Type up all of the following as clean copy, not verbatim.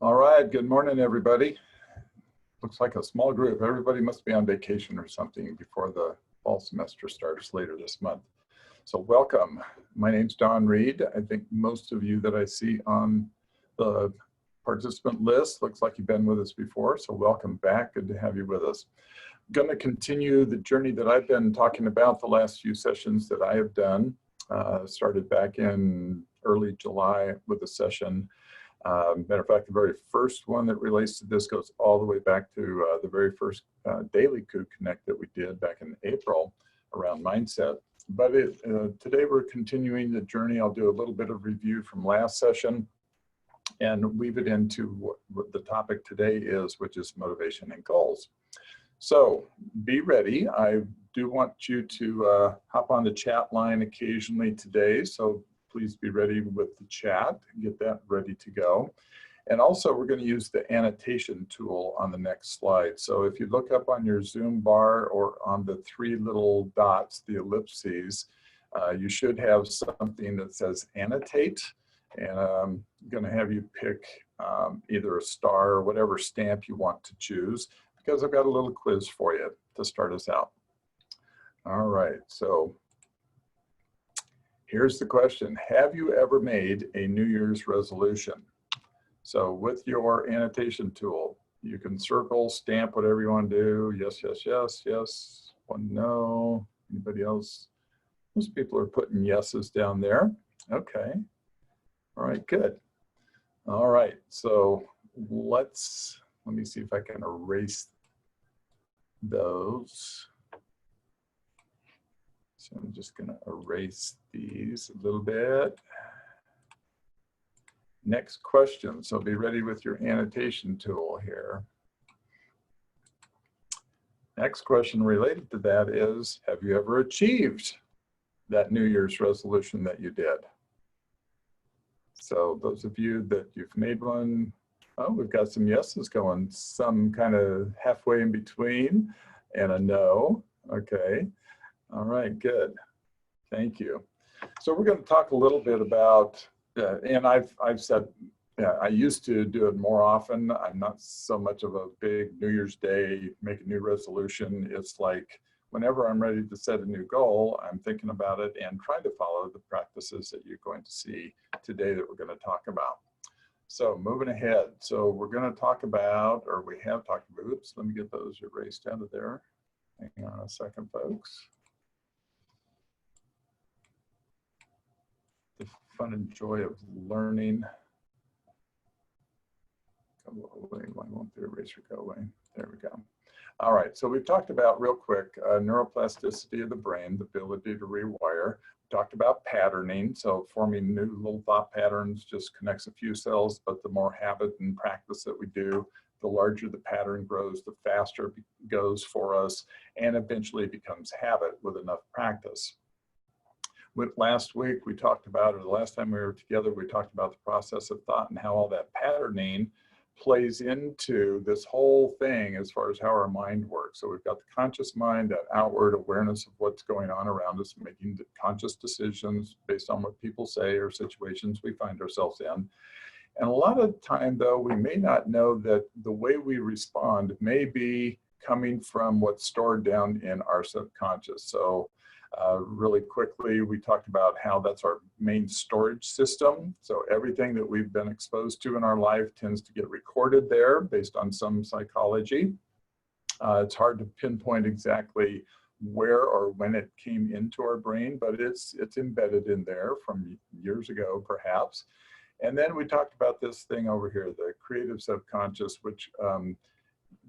All right, good morning, everybody. Looks like a small group. Everybody must be on vacation or something before the fall semester starts later this month. So welcome. My name's Don Reed. I think most of you that I see on the participant list, looks like you've been with us before, so welcome back. Good to have you with us. I'm going to continue the journey that I've been talking about the last few sessions that I have done. Started back in early July with a session. Matter of fact, the very first one that relates to this goes all the way back to the very first daily Coup Connect that we did back in April around mindset. But today we're continuing the journey. I'll do a little bit of review from last session and weave it into what the topic today is, which is motivation and goals. So be ready. I do want you to hop on the chat line occasionally today. So please be ready with the chat, get that ready to go. And also we're going to use the annotation tool on the next slide. So if you look up on your Zoom bar or on the three little dots, the ellipses, you should have something that says annotate. And I'm going to have you pick either a star or whatever stamp you want to choose, because I've got a little quiz for you to start us out. All right, so here's the question. Have you ever made a New Year's resolution? So with your annotation tool, you can circle, stamp, whatever you want to do. Yes, yes, yes, yes. One no. Anybody else? Most people are putting yeses down there. Okay. All right, good. All right, so let me see if I can erase those. So I'm just going to erase these a little bit. Next question. So be ready with your annotation tool here. Next question related to that is, have you ever achieved that New Year's resolution that you did? So those of you that you've made one, oh, we've got some yeses going, some kind of halfway in between, and a no. Okay. All right, good. Thank you. So we're going to talk a little bit about, and I've said, I used to do it more often. I'm not so much of a big New Year's Day, make a new resolution. It's like whenever I'm ready to set a new goal, I'm thinking about it and trying to follow the practices that you're going to see today that we're going to talk about. So moving ahead. So we're going to talk about, or we have talked about, oops, let me get those erased out of there. Hang on a second, folks. The fun and joy of learning. Go away. Why won't the eraser go away? There we go. All right, so we've talked about real quick neuroplasticity of the brain, the ability to rewire. We talked about patterning, so forming new little thought patterns just connects a few cells, but the more habit and practice that we do, the larger the pattern grows, the faster it goes for us, and eventually becomes habit with enough practice. Last week we talked about, or the last time we were together, we talked about the process of thought and how all that patterning plays into this whole thing as far as how our mind works. So we've got the conscious mind, that outward awareness of what's going on around us, making conscious decisions based on what people say or situations we find ourselves in. And a lot of the time, though, we may not know that the way we respond may be coming from what's stored down in our subconscious. So really quickly, we talked about how that's our main storage system. So everything that we've been exposed to in our life tends to get recorded there based on some psychology. It's hard to pinpoint exactly where or when it came into our brain, but it's embedded in there from years ago, perhaps. And then we talked about this thing over here, the creative subconscious, which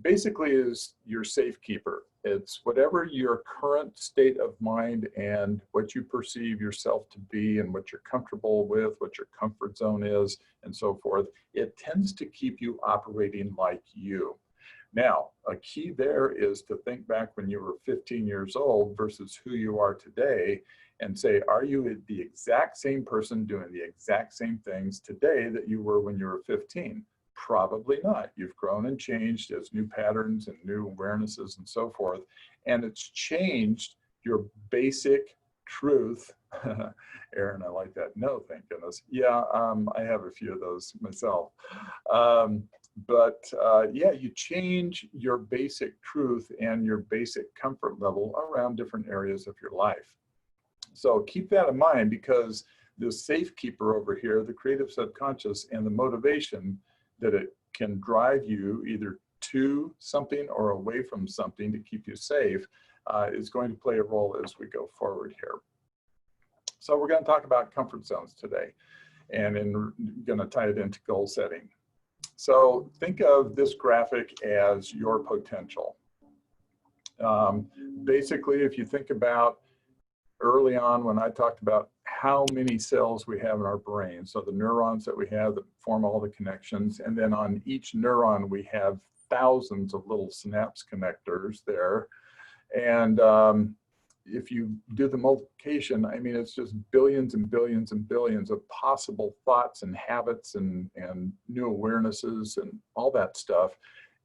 basically is your safekeeper. It's whatever your current state of mind and what you perceive yourself to be and what you're comfortable with, what your comfort zone is, and so forth. It tends to keep you operating like you. Now, a key there is to think back when you were 15 years old versus who you are today and say, are you the exact same person doing the exact same things today that you were when you were 15? Probably not. You've grown and changed as new patterns and new awarenesses and so forth. And it's changed your basic truth Aaron, I like that. No, thank goodness. Yeah, I have a few of those myself. Um, yeah, you change your basic truth and your basic comfort level around different areas of your life. So keep that in mind, because the safekeeper over here, the creative subconscious, and the motivation that it can drive you either to something or away from something to keep you safe is going to play a role as we go forward here. So we're going to talk about comfort zones today, and going to tie it into goal setting. So think of this graphic as your potential. Basically, if you think about early on when I talked about how many cells we have in our brain, so the neurons that we have that form all the connections, and then on each neuron we have thousands of little synapse connectors there. And if you do the multiplication, I mean, it's just billions and billions and billions of possible thoughts and habits and new awarenesses and all that stuff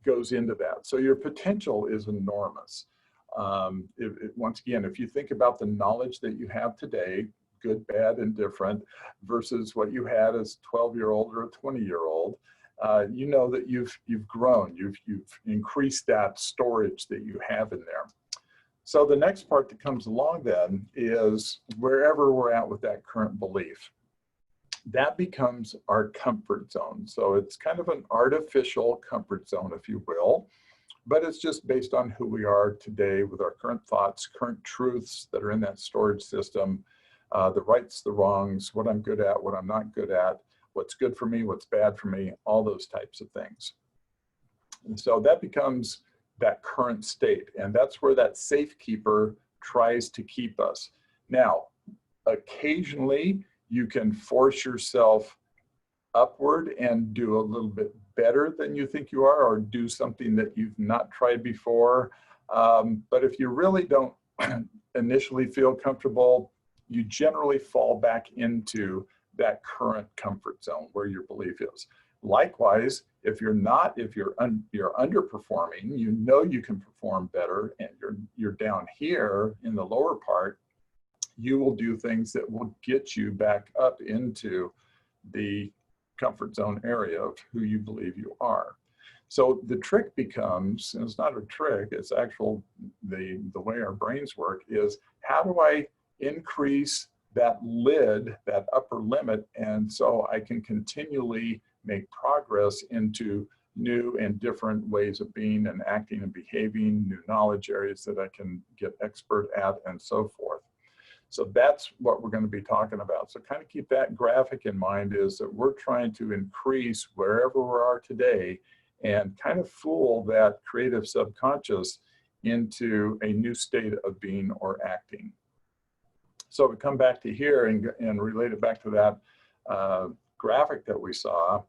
goes into that. So your potential is enormous. Once again, if you think about the knowledge that you have today, good, bad, and different, versus what you had as a 12-year-old or a 20-year-old, you know that you've grown, you've increased that storage that you have in there. So the next part that comes along then is wherever we're at with that current belief. That becomes our comfort zone. So it's kind of an artificial comfort zone, if you will, but it's just based on who we are today with our current thoughts, current truths that are in that storage system, the rights, the wrongs, what I'm good at, what I'm not good at, what's good for me, what's bad for me, all those types of things. And so that becomes that current state, and that's where that safekeeper tries to keep us. Now, occasionally you can force yourself upward and do a little bit better than you think you are, or do something that you've not tried before. But if you really don't initially feel comfortable, you generally fall back into that current comfort zone where your belief is. Likewise, if you're underperforming, you know you can perform better, and you're down here in the lower part, you will do things that will get you back up into the comfort zone area of who you believe you are. So the trick becomes, and it's not a trick, it's actual, the way our brains work is, how do I increase that lid, that upper limit, and so I can continually make progress into new and different ways of being and acting and behaving, new knowledge areas that I can get expert at, and so forth. So that's what we're going to be talking about. So kind of keep that graphic in mind, is that we're trying to increase wherever we are today and kind of fool that creative subconscious into a new state of being or acting. So we come back to here and relate it back to that graphic that we saw.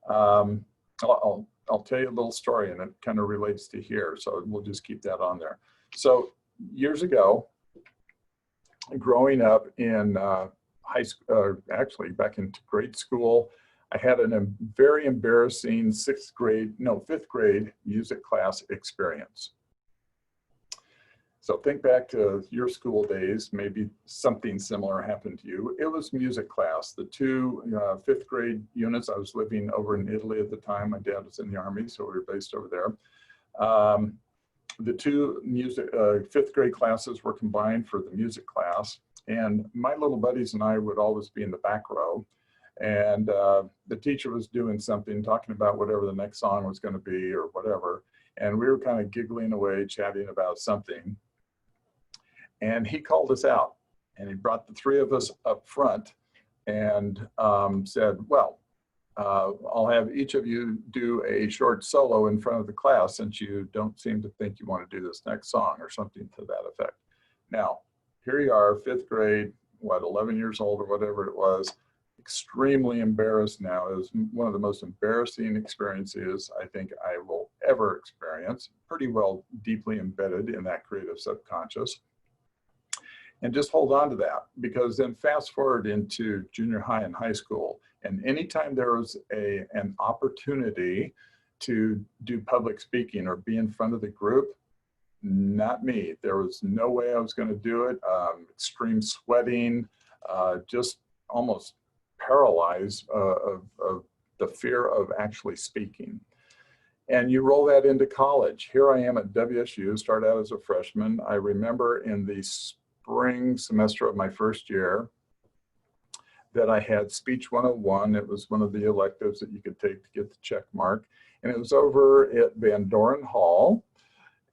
I'll tell you a little story, and it kind of relates to here. So we'll just keep that on there. So years ago, growing up in high school, actually back into grade school, I had a very embarrassing fifth grade music class experience. So think back to your school days, maybe something similar happened to you. It was music class. The two fifth grade units, I was living over in Italy at the time. My dad was in the Army, so we were based over there. The two fifth grade classes were combined for the music class. And my little buddies and I would always be in the back row. And the teacher was doing something, talking about whatever the next song was going to be or whatever. And we were kind of giggling away, chatting about something. And he called us out, and he brought the three of us up front and said, well, I'll have each of you do a short solo in front of the class, since you don't seem to think you want to do this next song, or something to that effect. Now, here you are, fifth grade, 11 years old or whatever it was, extremely embarrassed now. It was one of the most embarrassing experiences I think I will ever experience, pretty well deeply embedded in that creative subconscious. And just hold on to that, because then fast forward into junior high and high school, and anytime there was an opportunity to do public speaking or be in front of the group, not me. There was no way I was going to do it. Extreme sweating, just almost paralyzed of the fear of actually speaking. And you roll that into college. Here I am at WSU, started out as a freshman. I remember in the spring semester of my first year that I had Speech 101. It was one of the electives that you could take to get the check mark. And it was over at Van Doren Hall.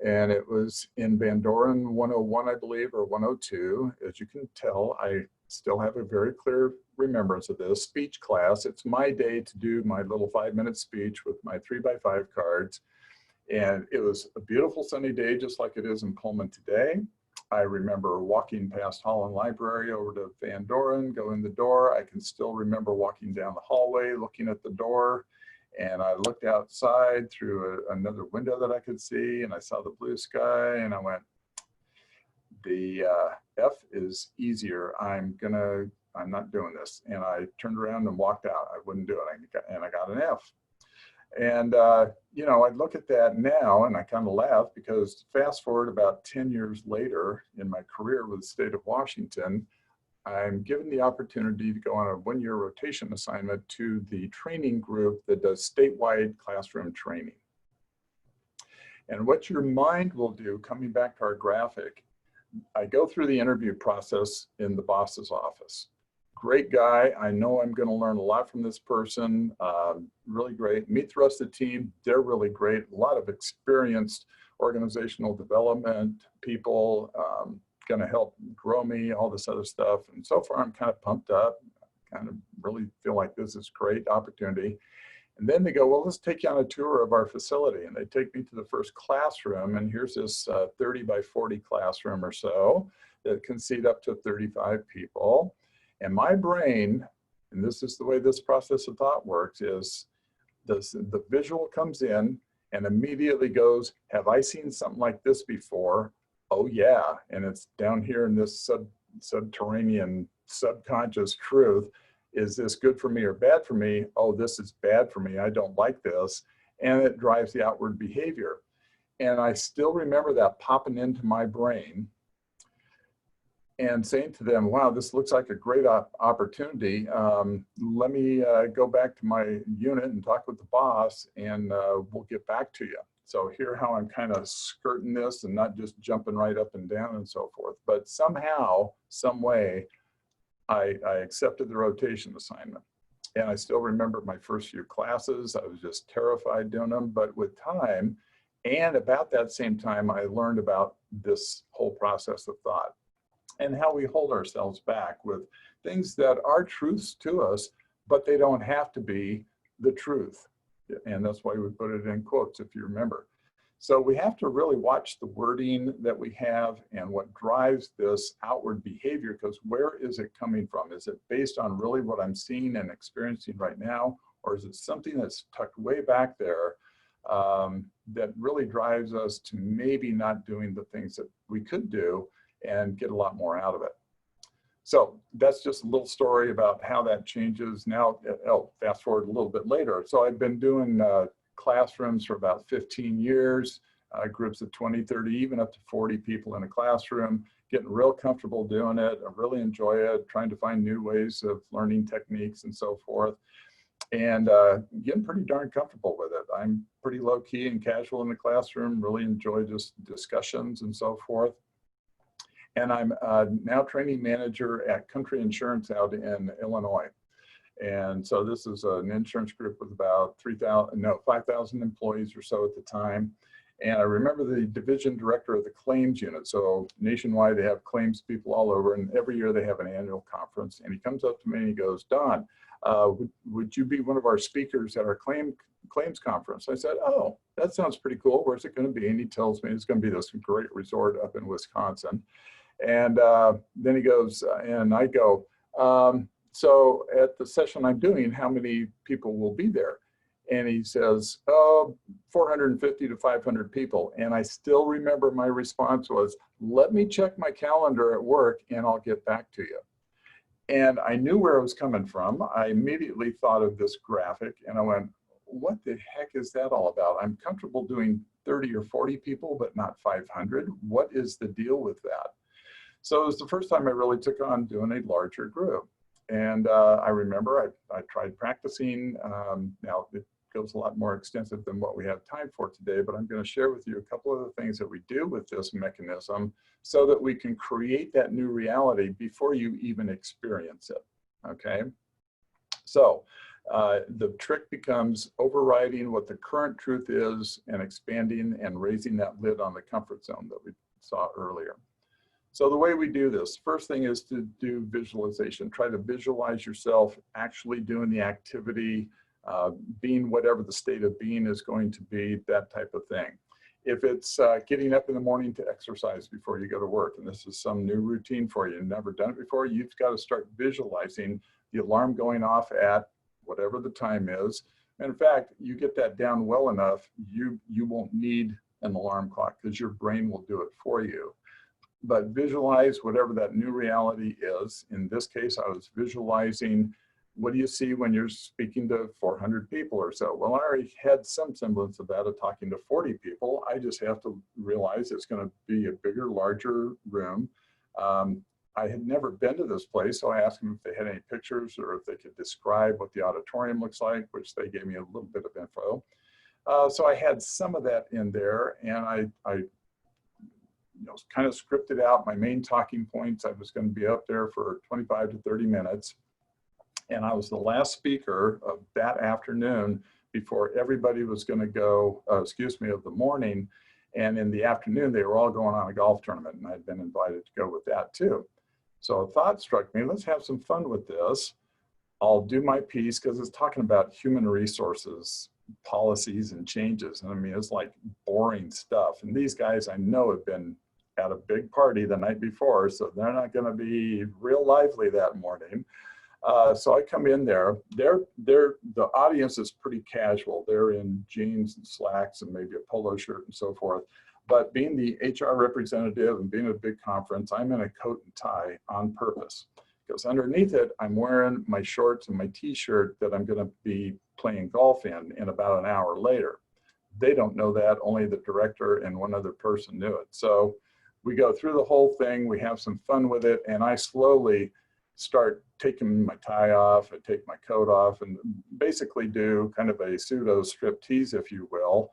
And it was in Van Doren 101, I believe, or 102. As you can tell, I still have a very clear remembrance of this speech class. It's my day to do my little 5-minute speech with my 3x5 cards. And it was a beautiful sunny day, just like it is in Pullman today. I remember walking past Holland Library over to Van Doren, go in the door. I can still remember walking down the hallway, looking at the door. And I looked outside through another window that I could see, and I saw the blue sky, and I went, the F is easier. I'm not doing this. And I turned around and walked out. I wouldn't do it, and I got an F. And, you know, I look at that now and I kind of laugh, because fast forward about 10 years later in my career with the state of Washington, I'm given the opportunity to go on a 1-year rotation assignment to the training group that does statewide classroom training. And what your mind will do, coming back to our graphic, I go through the interview process in the boss's office. Great guy. I know I'm going to learn a lot from this person. Really great. Meet the rest of the team. They're really great. A lot of experienced organizational development people, going to help grow me, all this other stuff. And so far, I'm kind of pumped up, kind of really feel like this is a great opportunity. And then they go, well, let's take you on a tour of our facility. And they take me to the first classroom. And here's this 30 by 40 classroom or so that can seat up to 35 people. And my brain, and this is the way this process of thought works, is the visual comes in and immediately goes, have I seen something like this before? Oh yeah, and it's down here in this subterranean subconscious truth. Is this good for me or bad for me? Oh, this is bad for me. I don't like this. And it drives the outward behavior. And I still remember that popping into my brain and saying to them, wow, this looks like a great opportunity. Let me go back to my unit and talk with the boss, and we'll get back to you. So here how I'm kind of skirting this and not just jumping right up and down and so forth. But somehow, some way, I accepted the rotation assignment. And I still remember my first few classes. I was just terrified doing them. But with time, and about that same time, I learned about this whole process of thought and how we hold ourselves back with things that are truths to us, but they don't have to be the truth. And that's why we put it in quotes, if you remember. So we have to really watch the wording that we have and what drives this outward behavior, because where is it coming from? Is it based on really what I'm seeing and experiencing right now? Or is it something that's tucked way back there that really drives us to maybe not doing the things that we could do and get a lot more out of it? So that's just a little story about how that changes. Now, fast forward a little bit later. So I've been doing classrooms for about 15 years, groups of 20, 30, even up to 40 people in a classroom, getting real comfortable doing it. I really enjoy it, trying to find new ways of learning techniques and so forth, and getting pretty darn comfortable with it. I'm pretty low key and casual in the classroom, really enjoy just discussions and so forth. And I'm now training manager at Country Insurance out in Illinois. And so this is an insurance group with about 5,000 employees or so at the time. And I remember the division director of the claims unit. So nationwide, they have claims people all over, and every year they have an annual conference. And he comes up to me and he goes, Don, would you be one of our speakers at our claims conference? I said, oh, that sounds pretty cool. Where's it going to be? And he tells me it's going to be this great resort up in Wisconsin. And then he goes, and I go, so at the session I'm doing, how many people will be there? And he says, oh, 450 to 500 people. And I still remember my response was, let me check my calendar at work and I'll get back to you. And I knew where it was coming from. I immediately thought of this graphic and I went, what the heck is that all about? I'm comfortable doing 30 or 40 people, but not 500? What is the deal with that? So it was the first time I really took on doing a larger group. And I remember I tried practicing. Now it goes a lot more extensive than what we have time for today, but I'm going to share with you a couple of the things that we do with this mechanism so that we can create that new reality before you even experience it, okay? So the trick becomes overriding what the current truth is and expanding and raising that lid on the comfort zone that we saw earlier. So the way we do this, first thing is to do visualization. Try to visualize yourself actually doing the activity, being whatever the state of being is going to be, that type of thing. If it's getting up in the morning to exercise before you go to work, and this is some new routine for you, you've never done it before, you've got to start visualizing the alarm going off at whatever the time is. And in fact, you get that down well enough, you won't need an alarm clock because your brain will do it for you. But visualize whatever that new reality is. In this case, I was visualizing, what do you see when you're speaking to 400 people or so? Well, I already had some semblance of that of talking to 40 people. I just have to realize it's going to be a bigger, larger room. I had never been to this place, so I asked them if they had any pictures or if they could describe what the auditorium looks like, which they gave me a little bit of info. So I had some of that in there, and I kind of scripted out my main talking points. I was going to be up there for 25 to 30 minutes. And I was the last speaker of that afternoon before everybody was going to go, of the morning. And in the afternoon, they were all going on a golf tournament, and I'd been invited to go with that too. So a thought struck me, let's have some fun with this. I'll do my piece because it's talking about human resources, policies, and changes. And I mean, it's like boring stuff. And these guys I know have been at a big party the night before, so they're not going to be real lively that morning. So I come in there. The audience is pretty casual. They're in jeans and slacks and maybe a polo shirt and so forth. But being the HR representative and being at a big conference, I'm in a coat and tie on purpose. Because underneath it, I'm wearing my shorts and my t-shirt that I'm going to be playing golf in about an hour later. They don't know that, only the director and one other person knew it. So we go through the whole thing, we have some fun with it, and I slowly start taking my tie off, I take my coat off, and basically do kind of a pseudo striptease, if you will,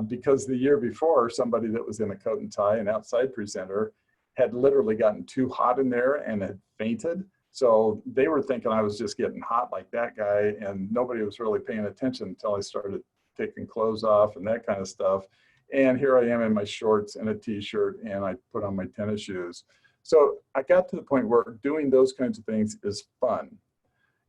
because the year before, somebody that was in a coat and tie, an outside presenter, had literally gotten too hot in there and had fainted. So they were thinking I was just getting hot like that guy, and nobody was really paying attention until I started taking clothes off and that kind of stuff. And here I am in my shorts and a t-shirt, and I put on my tennis shoes. So I got to the point where doing those kinds of things is fun.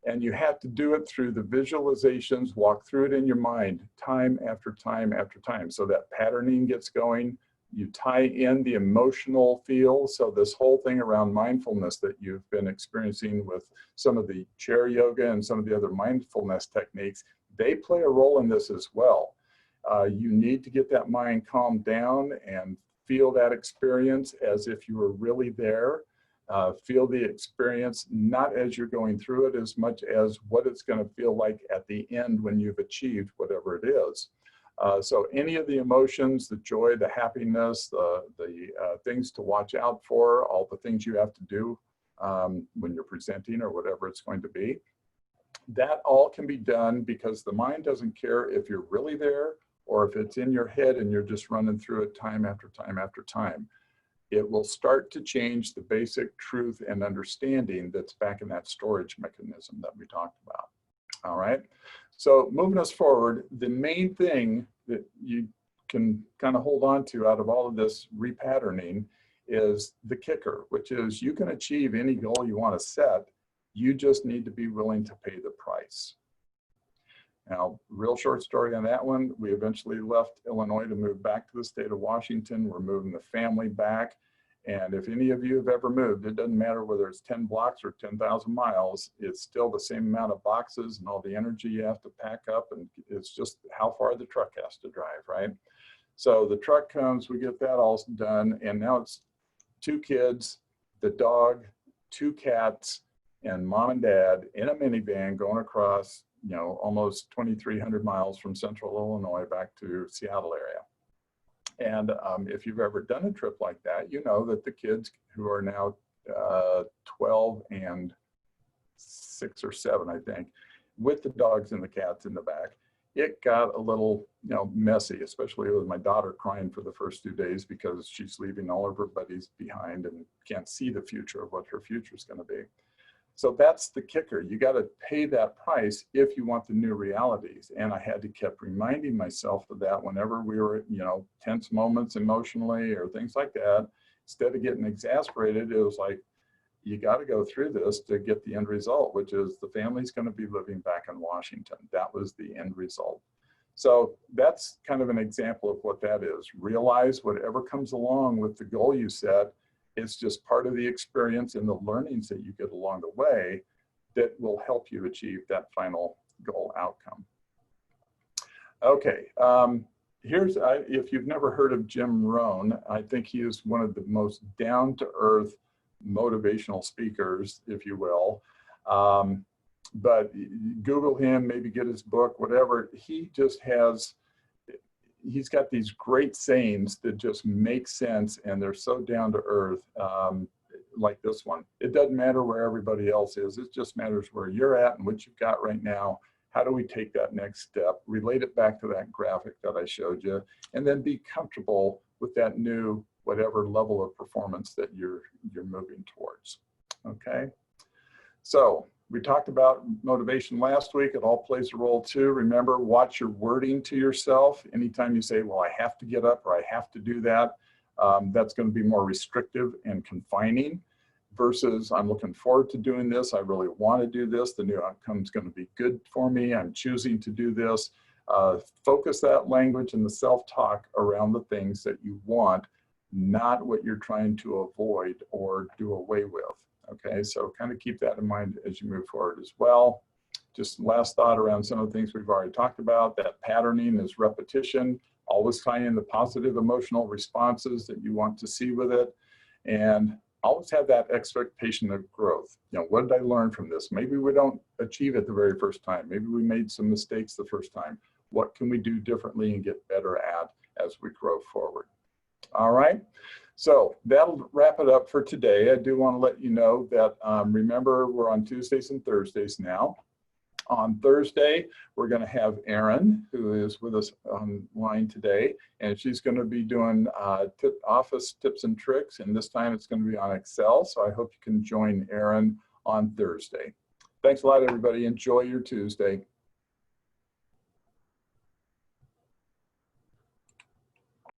And you have to do it through the visualizations, walk through it in your mind time after time after time. So that patterning gets going. You tie in the emotional feel. So this whole thing around mindfulness that you've been experiencing with some of the chair yoga and some of the other mindfulness techniques, they play a role in this as well. You need to get that mind calmed down and feel that experience as if you were really there. Feel the experience not as you're going through it as much as what it's going to feel like at the end when you've achieved whatever it is. So any of the emotions, the joy, the happiness, the things to watch out for, all the things you have to do when you're presenting or whatever it's going to be, that all can be done because the mind doesn't care if you're really there or if it's in your head and you're just running through it time after time after time. It will start to change the basic truth and understanding that's back in that storage mechanism that we talked about. All right. So moving us forward, the main thing that you can kind of hold on to out of all of this repatterning is the kicker, which is you can achieve any goal you want to set. You just need to be willing to pay the price. Now, real short story on that one. We eventually left Illinois to move back to the state of Washington. We're moving the family back. And if any of you have ever moved, it doesn't matter whether it's 10 blocks or 10,000 miles, it's still the same amount of boxes and all the energy you have to pack up. And it's just how far the truck has to drive, right? So the truck comes, we get that all done. And now it's 2 kids, the dog, 2 cats, and mom and dad in a minivan going across, almost 2,300 miles from central Illinois back to Seattle area. And if you've ever done a trip like that, you know that the kids who are now 12 and 6 or 7, I think, with the dogs and the cats in the back, it got a little, messy, especially with my daughter crying for the first 2 days because she's leaving all of her buddies behind and can't see the future of what her future is going to be. So that's the kicker. You got to pay that price if you want the new realities. And I had to keep reminding myself of that whenever we were, tense moments emotionally or things like that. Instead of getting exasperated, it was like, you got to go through this to get the end result, which is the family's going to be living back in Washington. That was the end result. So that's kind of an example of what that is. Realize whatever comes along with the goal you set, it's just part of the experience and the learnings that you get along the way that will help you achieve that final goal outcome. Okay, if you've never heard of Jim Rohn, I think he is one of the most down-to-earth motivational speakers, if you will. But Google him, maybe get his book, whatever. He just he's got these great sayings that just make sense, and they're so down to earth, like this one. It doesn't matter where everybody else is. It just matters where you're at and what you've got right now. How do we take that next step, relate it back to that graphic that I showed you, and then be comfortable with that new whatever level of performance that you're moving towards. Okay, so we talked about motivation last week. It all plays a role too. Remember, watch your wording to yourself. Anytime you say, well, I have to get up or I have to do that, that's going to be more restrictive and confining versus I'm looking forward to doing this. I really want to do this. The new outcome is going to be good for me. I'm choosing to do this. Focus that language and the self-talk around the things that you want, not what you're trying to avoid or do away with. Okay, so kind of keep that in mind as you move forward as well. Just last thought around some of the things we've already talked about. That patterning is repetition. Always tie in the positive emotional responses that you want to see with it. And always have that expectation of growth. What did I learn from this? Maybe we don't achieve it the very first time. Maybe we made some mistakes the first time. What can we do differently and get better at as we grow forward? All right, so that'll wrap it up for today. I do want to let you know that, remember, we're on Tuesdays and Thursdays now. On Thursday, we're going to have Erin, who is with us online today, and she's going to be doing office tips and tricks, and this time it's going to be on Excel, so I hope you can join Erin on Thursday. Thanks a lot, everybody. Enjoy your Tuesday.